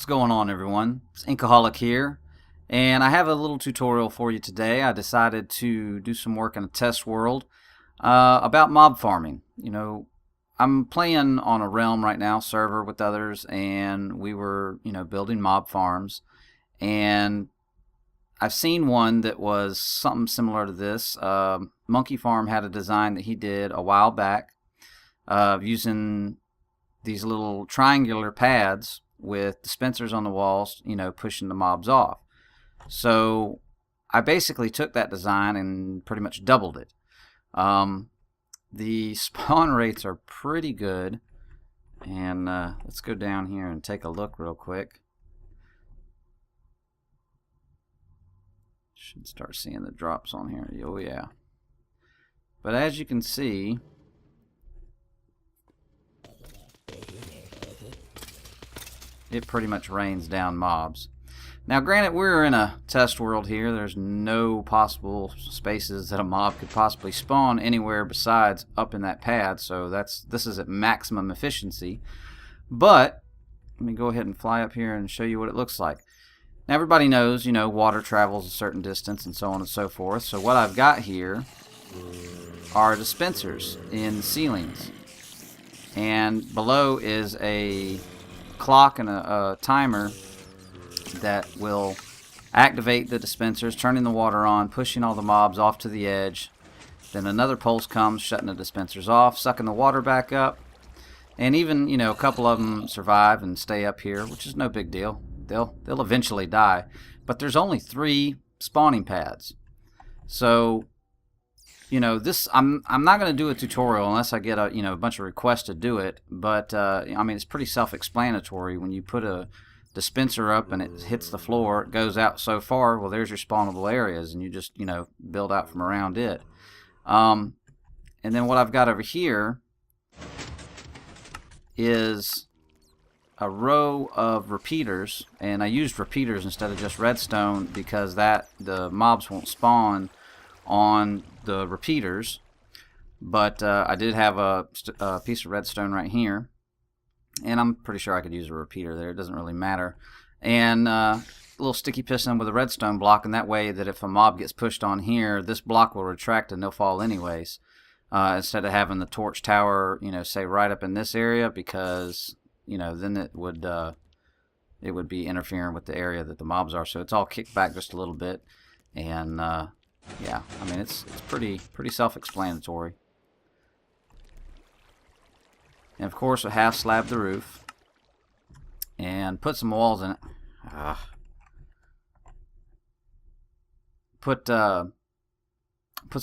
going on, everyone? It's Inkaholic here, and I have a little tutorial for you today. I decided to do some work in a test world about mob farming. I'm playing on a Realm right now, server with others, and we were, building mob farms, and I've seen one that was something similar to this. Monkey Farm had a design that he did a while back using these little triangular pads with dispensers on the walls, pushing the mobs off. So I basically took that design and pretty much doubled it. The spawn rates are pretty good, and let's go down here and take a look real quick. Should start seeing the drops on here. Oh yeah. But as you can see, it pretty much rains down mobs. Now granted, we're in a test world here. There's no possible spaces that a mob could possibly spawn anywhere besides up in that pad, so this is at maximum efficiency. But let me go ahead and fly up here and show you what it looks like. Now everybody knows, water travels a certain distance and so on and so forth. So what I've got here are dispensers in the ceilings, and below is a clock and a timer that will activate the dispensers, turning the water on, pushing all the mobs off to the edge. Then another pulse comes, shutting the dispensers off, sucking the water back up. And even, a couple of them survive and stay up here, which is no big deal. They'll eventually die. But there's only 3 spawning pads. So, this I'm not going to do a tutorial unless I get a bunch of requests to do it. But it's pretty self-explanatory. When you put a dispenser up and it hits the floor, it goes out so far. Well, there's your spawnable areas, and you just build out from around it. And then what I've got over here is a row of repeaters, and I used repeaters instead of just redstone because the mobs won't spawn on the repeaters. But I did have a piece of redstone right here, and I'm pretty sure I could use a repeater there. It doesn't really matter. And a little sticky piston with a redstone block, and that way that if a mob gets pushed on here, this block will retract and they'll fall anyways. Instead of having the torch tower, say right up in this area, because then it would be interfering with the area that the mobs are. So it's all kicked back just a little bit, and yeah, it's pretty self-explanatory. And of course, I half slab the roof and put some walls in it. Put some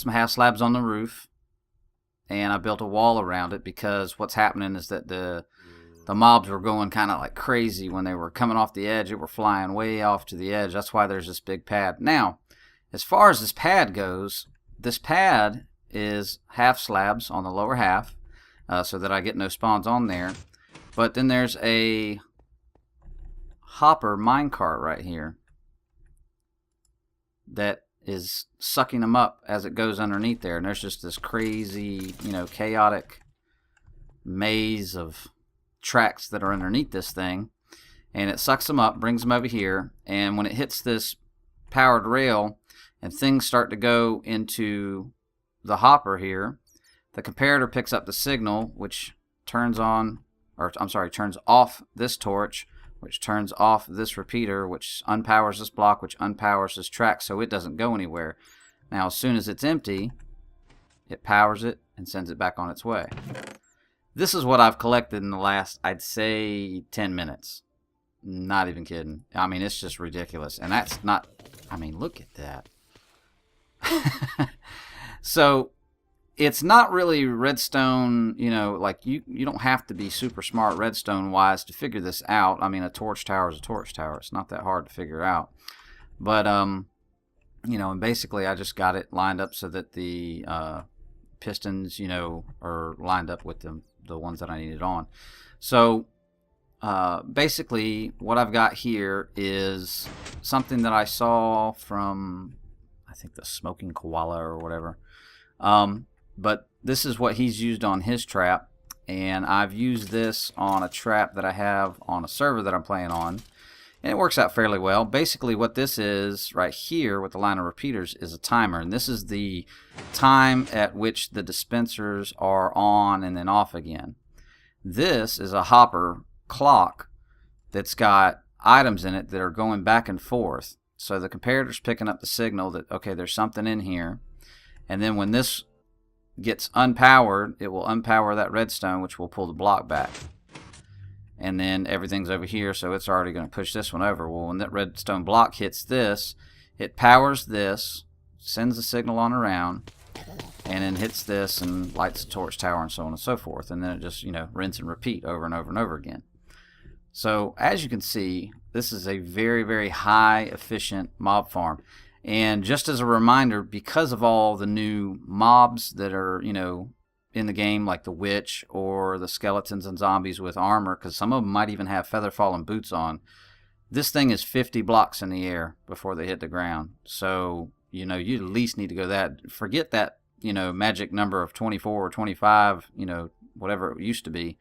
half slabs on the roof, and I built a wall around it because what's happening is that the mobs were going kind of like crazy when they were coming off the edge. They were flying way off to the edge. That's why there's this big pad. Now, as far as this pad goes, this pad is half slabs on the lower half, so that I get no spawns on there. But then there's a hopper minecart right here that is sucking them up as it goes underneath there. And there's just this crazy, chaotic maze of tracks that are underneath this thing. And it sucks them up, brings them over here. And when it hits this powered rail and things start to go into the hopper here, the comparator picks up the signal, which turns off this torch, which turns off this repeater, which unpowers this block, which unpowers this track, so it doesn't go anywhere. Now, as soon as it's empty, it powers it and sends it back on its way. This is what I've collected in the last, I'd say, 10 minutes. Not even kidding. It's just ridiculous. And that's not, look at that. So it's not really redstone, like you don't have to be super smart redstone wise to figure this out. A torch tower is a torch tower. It's not that hard to figure out. But and basically I just got it lined up so that the pistons, are lined up with the ones that I needed on. So basically what I've got here is something that I saw from, I think, the Smoking Koala or whatever. But this is what he's used on his trap, and I've used this on a trap that I have on a server that I'm playing on. And it works out fairly well. Basically what this is right here with the line of repeaters is a timer, and this is the time at which the dispensers are on and then off again. This is a hopper clock that's got items in it that are going back and forth. So the comparator's picking up the signal that, okay, there's something in here. And then when this gets unpowered, it will unpower that redstone, which will pull the block back. And then everything's over here, so it's already going to push this one over. Well, when that redstone block hits this, it powers this, sends the signal on around, and then hits this and lights the torch tower and so on and so forth. And then it just, rinse and repeat over and over and over again. So as you can see, this is a very, very high efficient mob farm. And just as a reminder, because of all the new mobs that are, in the game, like the witch or the skeletons and zombies with armor, because some of them might even have feather falling boots on, this thing is 50 blocks in the air before they hit the ground. So, you at least need to go that. Forget that, magic number of 24 or 25, whatever it used to be.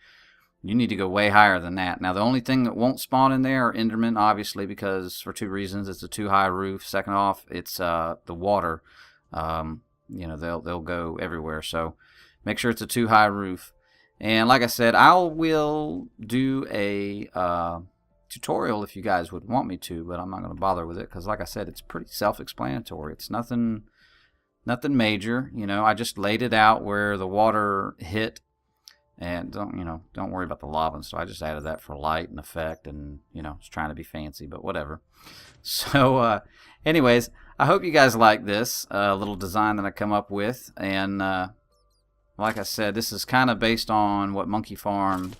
You need to go way higher than that. Now, the only thing that won't spawn in there are Endermen, obviously, because for two reasons. It's a too high roof. Second off, it's the water. They'll go everywhere. So make sure it's a too high roof. And like I said, I will do a tutorial if you guys would want me to, but I'm not going to bother with it because, like I said, it's pretty self-explanatory. It's nothing major. I just laid it out where the water hit. And don't worry about the lava and stuff. I just added that for light and effect, and it's trying to be fancy, but whatever. So anyways, I hope you guys like this little design that I come up with. And like I said, this is kind of based on what Monkey Farm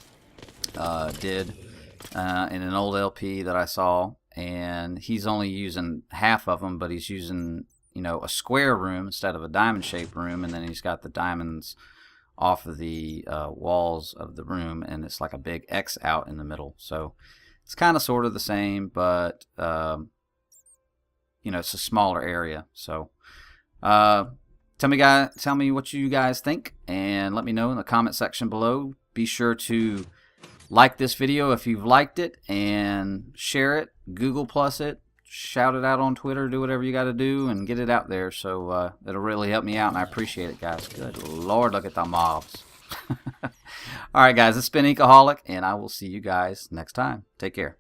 did in an old LP that I saw, and he's only using half of them, but he's using a square room instead of a diamond shaped room, and then he's got the diamonds off of the walls of the room, and it's like a big X out in the middle. So it's kind of sort of the same, but it's a smaller area. So tell me what you guys think, and let me know in the comment section below. Be sure to like this video if you've liked it, and share it, Google Plus it, shout it out on Twitter, do whatever you got to do and get it out there. So it'll really help me out, and I appreciate it, guys. Good Lord, look at the mobs. Alright guys, it's been Inkaholic, and I will see you guys next time. Take care.